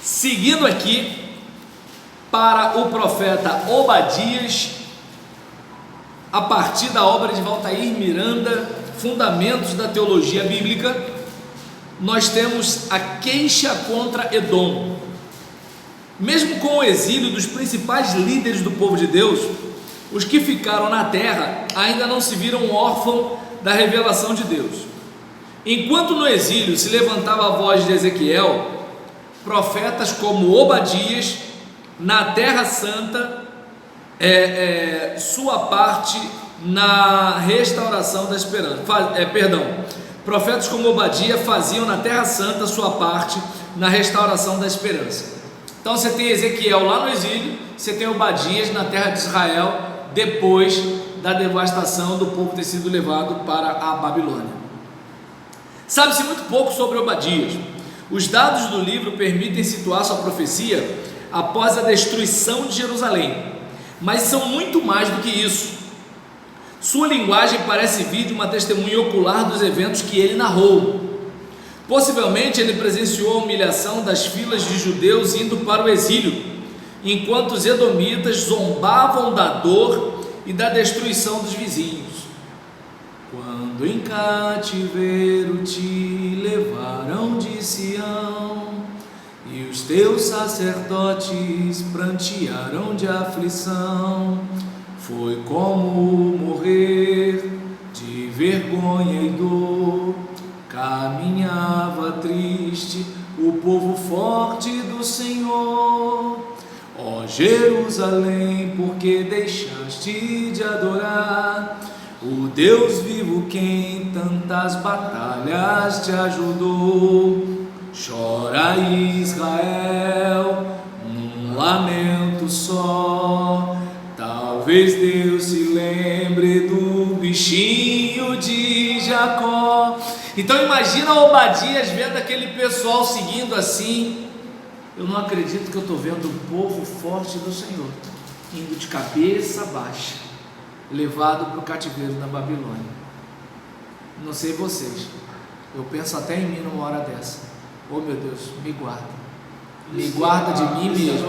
Seguindo aqui para o profeta Obadias, a partir da obra de Valtair Miranda, Fundamentos da Teologia Bíblica, nós temos a queixa contra Edom. Mesmo com o exílio dos principais líderes do povo de Deus, os que ficaram na terra ainda não se viram órfãos da revelação de Deus. Enquanto no exílio se levantava a voz de Ezequiel, profetas como Obadias, na Terra Santa, sua parte na restauração da esperança. Profetas como Obadias faziam na Terra Santa sua parte na restauração da esperança. Então você tem Ezequiel lá no exílio, você tem Obadias na terra de Israel, depois da devastação do povo ter sido levado para a Babilônia. Sabe-se muito pouco sobre Obadias. Os dados do livro permitem situar sua profecia após a destruição de Jerusalém, mas são muito mais do que isso. Sua linguagem parece vir de uma testemunha ocular dos eventos que ele narrou. Possivelmente ele presenciou a humilhação das filas de judeus indo para o exílio, enquanto os edomitas zombavam da dor e da destruição dos vizinhos. Quando em cativeiro te levaram de Sião, e os teus sacerdotes prantearam de aflição, foi como morrer de vergonha e dor. Caminhava triste o povo forte do Senhor. Ó Jerusalém, porque deixaste de adorar o Deus vivo, quem tantas batalhas te ajudou? Chora Israel num lamento só. Talvez Deus se lembre do bichinho de Jacó. Então imagina Obadias vendo aquele pessoal seguindo assim. Eu não acredito que eu estou vendo o povo forte do Senhor indo de cabeça baixa, levado para o cativeiro da Babilônia. Não sei vocês, eu penso até em mim numa hora dessa. Oh meu Deus, me guarda de mim mesmo,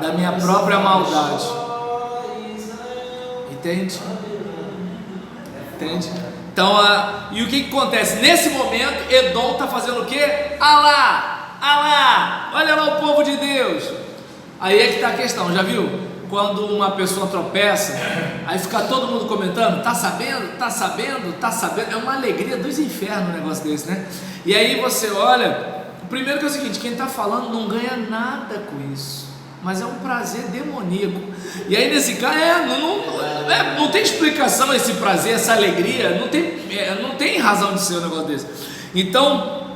da minha própria maldade. Entende? Então, e o que acontece? Nesse momento, Edom está fazendo o quê? Alá, olha lá o povo de Deus. Aí é que está a questão, já viu? Quando uma pessoa tropeça, aí fica todo mundo comentando, tá sabendo? É uma alegria dos infernos um negócio desse, né? E aí você olha, o primeiro que é o seguinte, quem está falando não ganha nada com isso, mas é um prazer demoníaco. E aí nesse caso, não tem explicação esse prazer, essa alegria, não tem razão de ser um negócio desse. Então,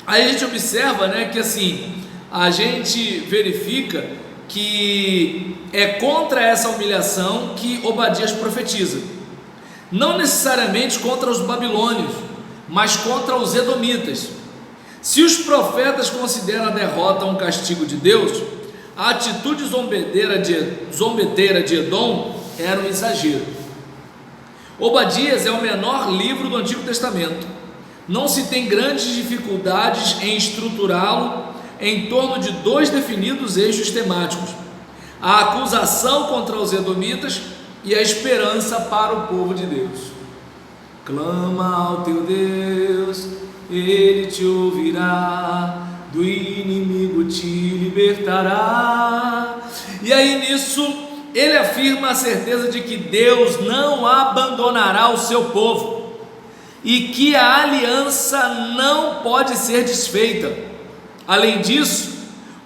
aí a gente observa, né, que assim, a gente verifica que é contra essa humilhação que Obadias profetiza, não necessariamente contra os babilônios, mas contra os edomitas. Se os profetas consideram a derrota um castigo de Deus, a atitude zombeteira de Edom era um exagero. Obadias é o menor livro do Antigo Testamento. Não se tem grandes dificuldades em estruturá-lo em torno de dois definidos eixos temáticos: a acusação contra os edomitas e a esperança para o povo de Deus. Clama ao teu Deus, Ele te ouvirá, do inimigo te libertará. E aí nisso ele afirma a certeza de que Deus não abandonará o seu povo e que a aliança não pode ser desfeita. Além disso,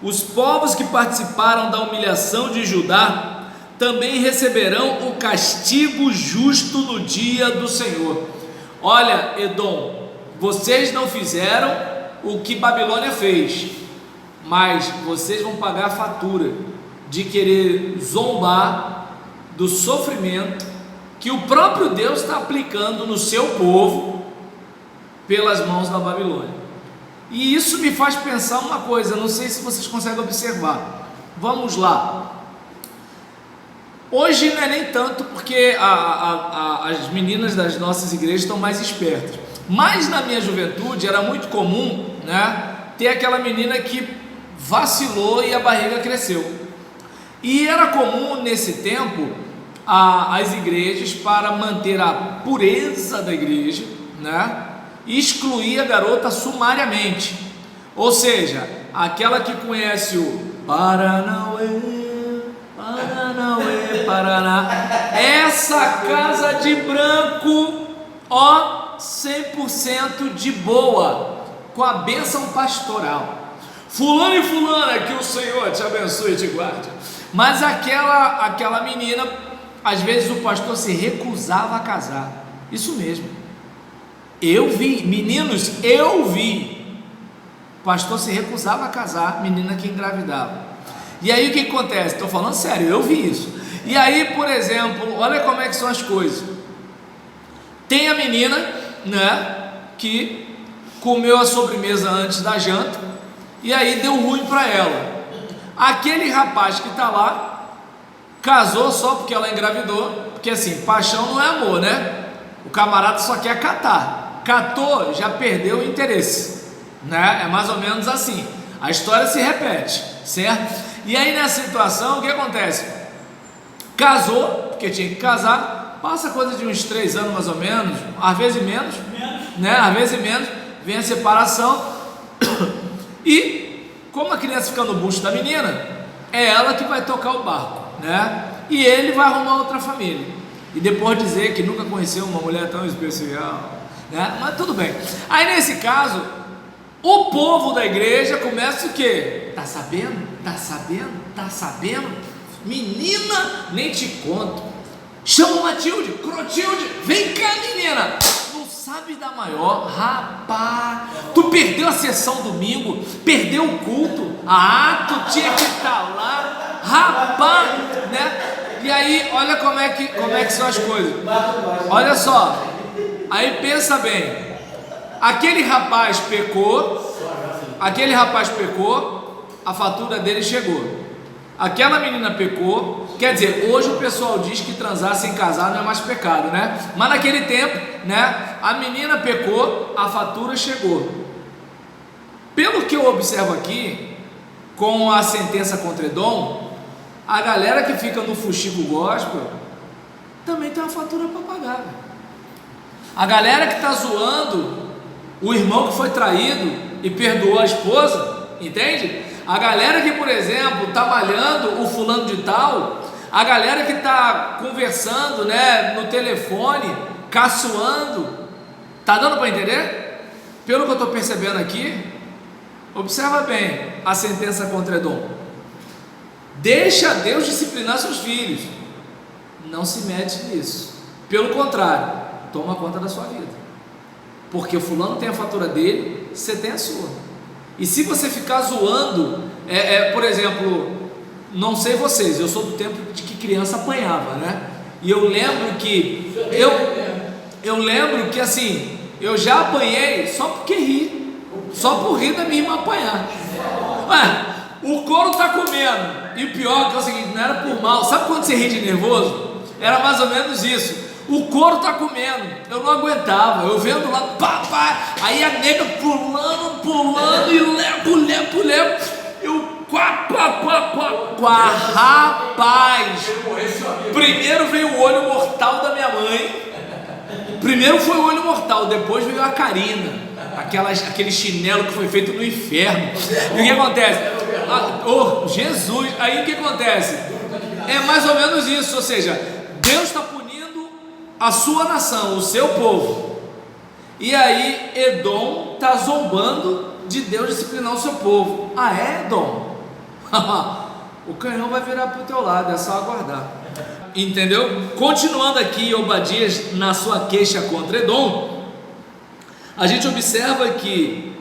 os povos que participaram da humilhação de Judá também receberão o castigo justo no dia do Senhor. Olha, Edom, vocês não fizeram o que Babilônia fez, mas vocês vão pagar a fatura de querer zombar do sofrimento que o próprio Deus está aplicando no seu povo pelas mãos da Babilônia. E isso me faz pensar uma coisa, não sei se vocês conseguem observar. Vamos lá. Hoje não é nem tanto, porque as meninas das nossas igrejas estão mais espertas. Mas na minha juventude era muito comum, né, ter aquela menina que vacilou e a barriga cresceu. E era comum nesse tempo as igrejas, para manter a pureza da igreja, né, excluir a garota sumariamente. Ou seja, aquela que conhece o Paranauê, Paranauê, Paraná, essa casa de branco, ó, 100% de boa, com a bênção pastoral. Fulano e fulana, que o Senhor te abençoe e te guarde. Mas aquela menina, às vezes o pastor se recusava a casar. Isso mesmo. Eu vi, meninos, eu vi. O pastor se recusava a casar, menina que engravidava. E aí o que acontece? Estou falando sério, eu vi isso. E aí, por exemplo, olha como é que são as coisas. Tem a menina, né, que comeu a sobremesa antes da janta, e aí deu ruim para ela. Aquele rapaz que está lá, casou só porque ela engravidou, porque assim, paixão não é amor, né? O camarada só quer catar. Catou, já perdeu o interesse, né? É mais ou menos assim. A história se repete, certo? E aí nessa situação, o que acontece? Casou, porque tinha que casar, passa coisa de uns 3 anos mais ou menos, às vezes menos, né? Às vezes menos, vem a separação, e como a criança fica no bucho da menina, é ela que vai tocar o barco, né? E ele vai arrumar outra família, e depois dizer que nunca conheceu uma mulher tão especial, né? Mas tudo bem. Aí nesse caso, o povo da igreja começa o quê? Tá sabendo? Tá sabendo? Tá sabendo? Menina, nem te conto. Chama Matilde, Crotilde, vem cá, menina. Não sabe da maior, rapaz. Tu perdeu a sessão domingo, perdeu o culto. Ah, tu tinha que estar lá, rapaz, né? E aí, olha como é que são as coisas. Olha só. Aí pensa bem. Aquele rapaz pecou, a fatura dele chegou. Aquela menina pecou, quer dizer, hoje o pessoal diz que transar sem casar não é mais pecado, né? Mas naquele tempo, né, a menina pecou, a fatura chegou. Pelo que eu observo aqui, com a sentença contra Edom, a galera que fica no fuxico gospel também tem uma fatura para pagar. A galera que está zoando o irmão que foi traído e perdoou a esposa, entende? A galera que, por exemplo, está malhando o fulano de tal, a galera que está conversando, né, no telefone, caçoando, tá dando para entender? Pelo que eu estou percebendo aqui, observa bem a sentença contra Edom. Deixa Deus disciplinar seus filhos, não se mete nisso. Pelo contrário, toma conta da sua vida, porque o fulano tem a fatura dele, você tem a sua. E se você ficar zoando, por exemplo, não sei vocês, eu sou do tempo de que criança apanhava, né? E eu lembro que eu lembro que assim, eu já apanhei só porque ri, só por rir da minha irmã apanhar. Ué, o couro tá comendo, e o pior que é o seguinte, não era por mal. Sabe quando você ri de nervoso? Era mais ou menos isso. O couro tá comendo, eu não aguentava, eu vendo lá, pá, aí a nega pulando, e levo, eu rapaz, primeiro veio o olho mortal da minha mãe, primeiro foi o olho mortal, depois veio a Karina, aquele chinelo que foi feito no inferno. E o que acontece? Oh, Jesus, aí o que acontece? É mais ou menos isso, ou seja, Deus está punindo a sua nação, o seu povo, e aí Edom está zombando de Deus disciplinar o seu povo. Ah, é, Edom? O canhão vai virar para o teu lado, é só aguardar. Entendeu? Continuando aqui, Obadias, na sua queixa contra Edom, a gente observa que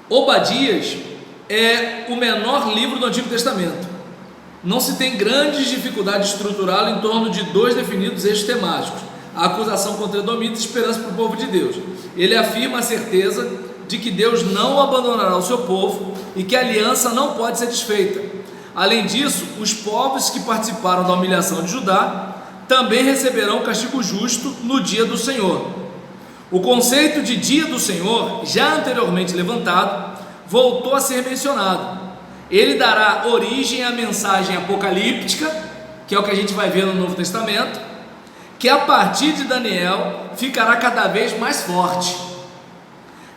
Obadias é o menor livro do Antigo Testamento. Não se tem grandes dificuldades de estruturá-lo em torno de 2 definidos eixos temáticos: a acusação contra Edomitas e esperança para o povo de Deus. Ele afirma a certeza de que Deus não abandonará o seu povo e que a aliança não pode ser desfeita. Além disso, os povos que participaram da humilhação de Judá também receberão castigo justo no dia do Senhor. O conceito de dia do Senhor, já anteriormente levantado, voltou a ser mencionado. ele dará origem à mensagem apocalíptica, que é o que a gente vai ver no Novo Testamento, que a partir de Daniel ficará cada vez mais forte.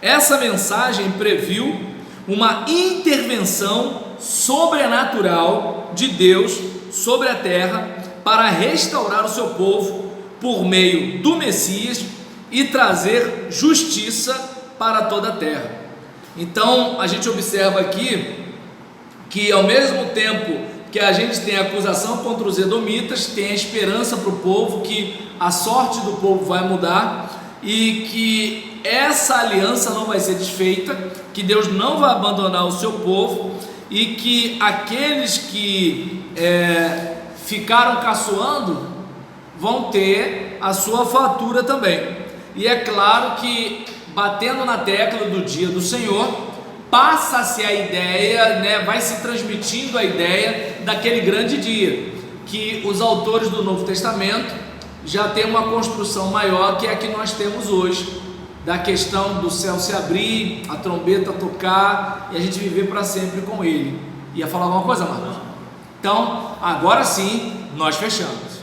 Essa mensagem previu uma intervenção sobrenatural de Deus sobre a terra para restaurar o seu povo por meio do Messias e trazer justiça para toda a terra. Então a gente observa aqui que ao mesmo tempo que a gente tem a acusação contra os edomitas, tem a esperança para o povo que a sorte do povo vai mudar e que essa aliança não vai ser desfeita, que Deus não vai abandonar o seu povo e que aqueles que ficaram caçoando vão ter a sua fatura também. E é claro que, batendo na tecla do dia do Senhor, passa-se a ideia, vai se transmitindo a ideia daquele grande dia, que os autores do Novo Testamento já têm uma construção maior que é a que nós temos hoje, da questão do céu se abrir, a trombeta tocar e a gente viver para sempre com Ele. Ia falar alguma coisa, Marcos? Então, agora sim, nós fechamos.